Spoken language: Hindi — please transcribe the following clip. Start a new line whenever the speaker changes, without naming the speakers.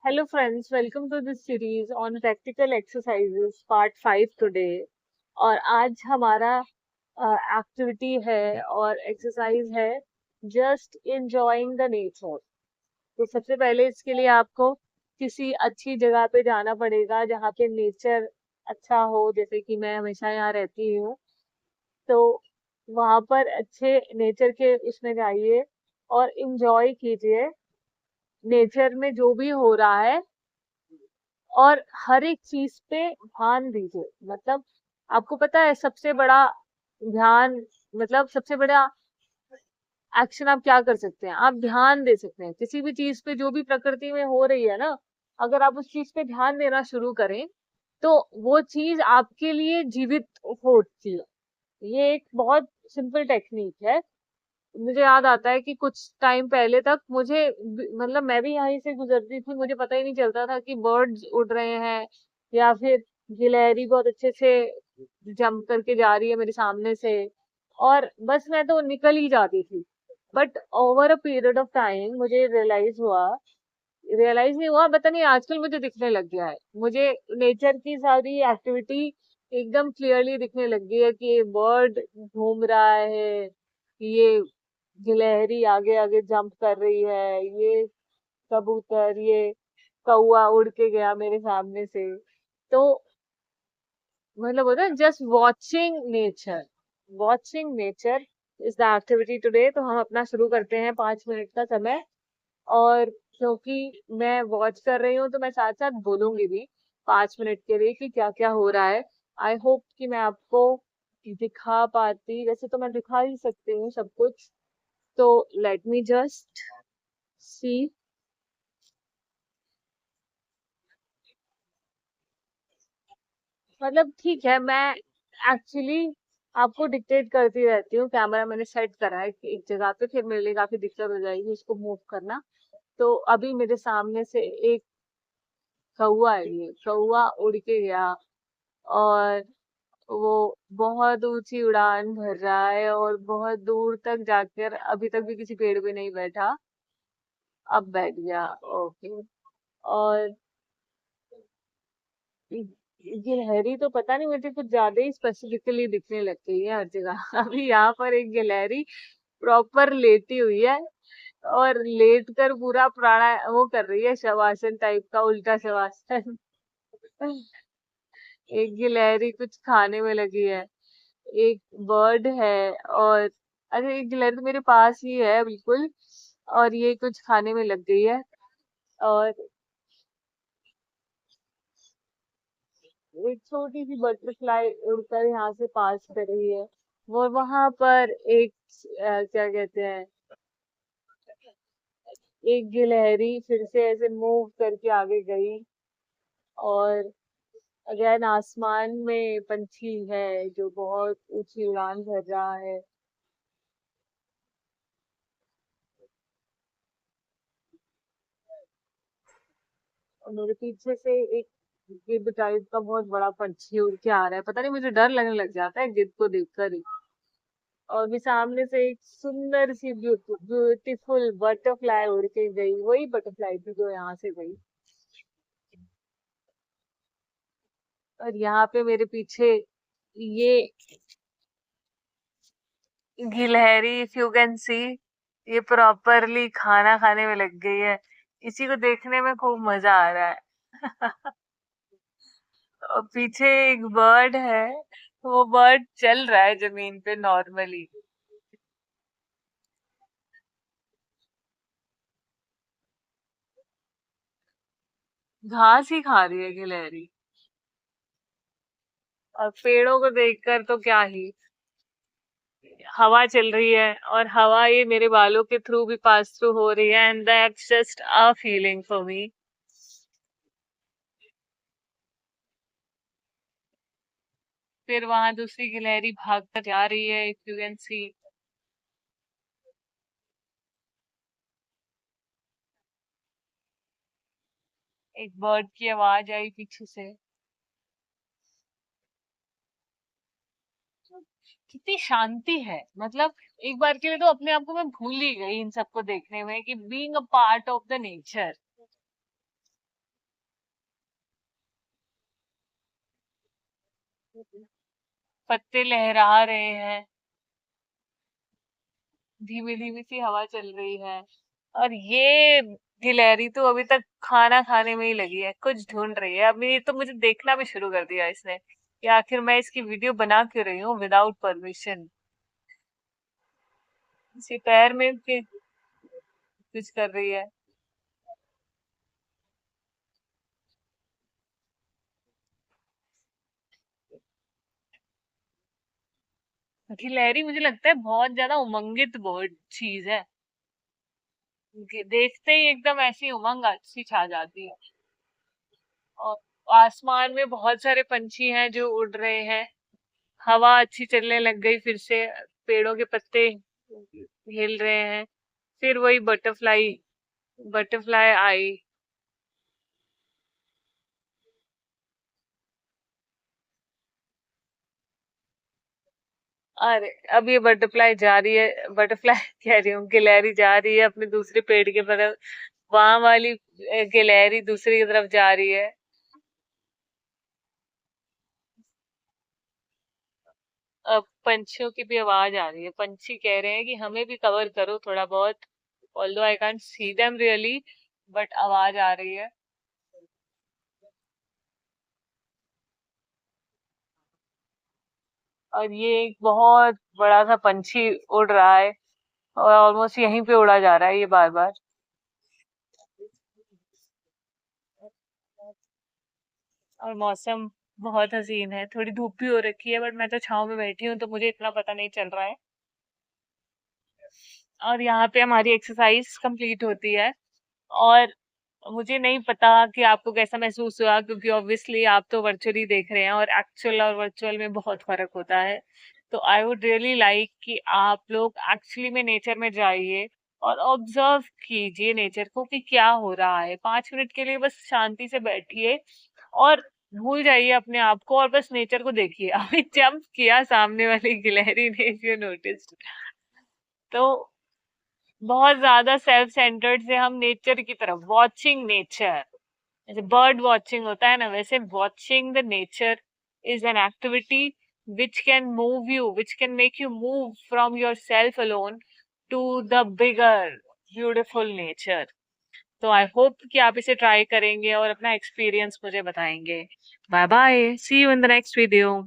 Hello friends, welcome to this series on practical exercises part 5 today। और आज हमारा एक्टिविटी है और एक्सरसाइज है जस्ट enjoying द नेचर। तो सबसे पहले इसके लिए आपको किसी अच्छी जगह पे जाना पड़ेगा जहाँ पे नेचर अच्छा हो, जैसे कि मैं हमेशा यहाँ रहती हूँ। तो वहां पर अच्छे नेचर के उसमें जाइए और enjoy कीजिए नेचर में जो भी हो रहा है, और हर एक चीज पे ध्यान दीजिए। मतलब आपको पता है सबसे बड़ा ध्यान, मतलब सबसे बड़ा एक्शन आप क्या कर सकते हैं? आप ध्यान दे सकते हैं किसी भी चीज पे जो भी प्रकृति में हो रही है ना। अगर आप उस चीज पे ध्यान देना शुरू करें तो वो चीज आपके लिए जीवित होती है। ये एक बहुत सिंपल टेक्निक है। मुझे याद आता है कि कुछ टाइम पहले तक मुझे मतलब मैं भी यहीं से गुजरती थी, मुझे पता ही नहीं चलता था कि बर्ड्स उड़ रहे हैं या फिर गिलहरी बहुत अच्छे से जंप करके जा रही है मेरे सामने से, और बस मैं तो निकल ही जाती थी। But over a period of time मुझे रियलाइज नहीं हुआ, पता नहीं आजकल मुझे दिखने लग गया है। मुझे नेचर की सारी एक्टिविटी एकदम क्लियरली दिखने लग गई है कि ये बर्ड घूम रहा है, ये गिलहरी आगे आगे जंप कर रही है, ये कबूतर, ये कौवा उड़ के गया मेरे सामने से। तो मतलब होता है just watching nature is the activity today. तो हम अपना शुरू करते हैं 5 मिनट का समय। और क्योंकि मैं वॉच कर रही हूँ तो मैं साथ साथ बोलूंगी भी 5 मिनट के लिए कि क्या क्या हो रहा है। आई होप कि मैं आपको दिखा पाती, वैसे तो मैं दिखा ही सकती हूँ सब कुछ। तो लेट मी जस्ट सी। मतलब ठीक है, मैं एक्चुअली आपको डिक्टेट करती रहती हूँ। कैमरा मैंने सेट करा है कि एक जगह पे, फिर मेरे लिए काफी दिक्कत हो जाएगी उसको मूव करना। तो अभी मेरे सामने से एक कौवा है, ये कौवा उड़ के गया और वो बहुत ऊंची उड़ान भर रहा है और बहुत दूर तक जाकर अभी तक भी किसी पेड़ पे नहीं बैठा, अब बैठ गया। ओके। और गिलहरी तो पता नहीं मुझे कुछ ज्यादा ही स्पेसिफिकली दिखने लग गई है हर जगह। अभी यहाँ पर एक गिलहरी प्रॉपर लेटी हुई है और लेट कर पूरा प्राणा वो कर रही है, शवासन टाइप का, उल्टा शवासन। एक गिलहरी कुछ खाने में लगी है, एक बर्ड है, और अरे एक गिलहरी तो मेरे पास ही है बिल्कुल, और ये कुछ खाने में लग गई है। और एक छोटी सी बटरफ्लाई उड़कर यहाँ से पास कर रही है। वो वहां पर एक क्या कहते हैं, एक गिलहरी फिर से ऐसे मूव करके आगे गई। और अगेन आसमान में पंछी है जो बहुत ऊंची उड़ान भर रहा है। और मेरे पीछे से एक गिद्ध टाइप का बहुत बड़ा पंछी उड़ के आ रहा है, पता नहीं मुझे डर लगने लग जाता है गिद्ध को देखकर ही। और भी सामने से एक सुंदर सी ब्यूटीफुल बटरफ्लाई उड़ के गई, वही बटरफ्लाई थी जो यहाँ से गई। और यहाँ पे मेरे पीछे ये गिलहरी, इफ यू कैन सी, ये प्रॉपरली खाना खाने में लग गई है। इसी को देखने में खूब मजा आ रहा है। और पीछे एक बर्ड है, वो बर्ड चल रहा है जमीन पे नॉर्मली। घास ही खा रही है गिलहरी। और पेड़ों को देखकर तो क्या ही, हवा चल रही है और हवा ये मेरे बालों के थ्रू भी पास थ्रू हो रही है, and that's just a feeling for me. फिर वहां दूसरी गिलहरी भागकर जा रही है, इफ यू कैन सी। एक बर्ड की आवाज आई पीछे से। कितनी शांति है, मतलब एक बार के लिए तो अपने आप को मैं भूल ही गई इन सबको देखने में कि being a part of the nature. पत्ते लहरा रहे हैं, धीमी धीमी सी हवा चल रही है। और ये गिलहरी तो अभी तक खाना खाने में ही लगी है, कुछ ढूंढ रही है। अभी तो मुझे देखना भी शुरू कर दिया इसने कि आखिर मैं इसकी वीडियो बना क्यों रही हूँ विदाउट परमिशन। इसी पैर में कुछ कर रही है। गिलहरी मुझे लगता है बहुत ज्यादा उमंगित बर्ड चीज है। देखते ही एकदम ऐसी उमंग अच्छी छा जाती है। और आसमान में बहुत सारे पंछी हैं जो उड़ रहे हैं। हवा अच्छी चलने लग गई फिर से, पेड़ों के पत्ते हिल रहे हैं। फिर वही बटरफ्लाई, बटरफ्लाई आई। अरे अब ये बटरफ्लाई जा रही है, बटरफ्लाई कह रही हूँ, गिलहरी जा रही है अपने दूसरे पेड़ के तरफ। वहां वाली गिलहरी दूसरी की तरफ जा रही है। अब पंछियों की भी आवाज आ रही है, पंछी कह रहे हैं कि हमें भी कवर करो थोड़ा बहुत। Although I can't see them really, but आवाज आ रही है। और ये एक बहुत बड़ा सा पंछी उड़ रहा है, और ऑलमोस्ट यहीं पे उड़ा जा रहा है ये बार बार। और मौसम बहुत हसीन है, थोड़ी धूप भी हो रखी है, बट मैं तो छांव में बैठी हूँ तो मुझे इतना पता नहीं चल रहा है। और यहाँ पे हमारी एक्सरसाइज कंप्लीट होती है। और मुझे नहीं पता कि आपको कैसा महसूस हुआ, क्योंकि ऑब्वियसली आप तो वर्चुअली देख रहे हैं और एक्चुअल और वर्चुअल में बहुत फर्क होता है। तो आई वुड रियली लाइक कि आप लोग एक्चुअली में नेचर में जाइए और ऑब्जर्व कीजिए नेचर को कि क्या हो रहा है। 5 मिनट के लिए बस शांति से बैठिए और भूल जाइए अपने आप को और बस नेचर को देखिए। अभी जंप किया सामने वाली गिलहरी ने, इफ यू नोटिस। तो बहुत ज्यादा सेल्फ सेंटर्ड से हम नेचर की तरफ, वॉचिंग नेचर, जैसे बर्ड वॉचिंग होता है ना, वैसे watching the nature is an activity which can move you, which can make you move from your self alone to the bigger beautiful nature. तो आई होप कि आप इसे ट्राई करेंगे और अपना एक्सपीरियंस मुझे बताएंगे। Bye bye, see you in the next video.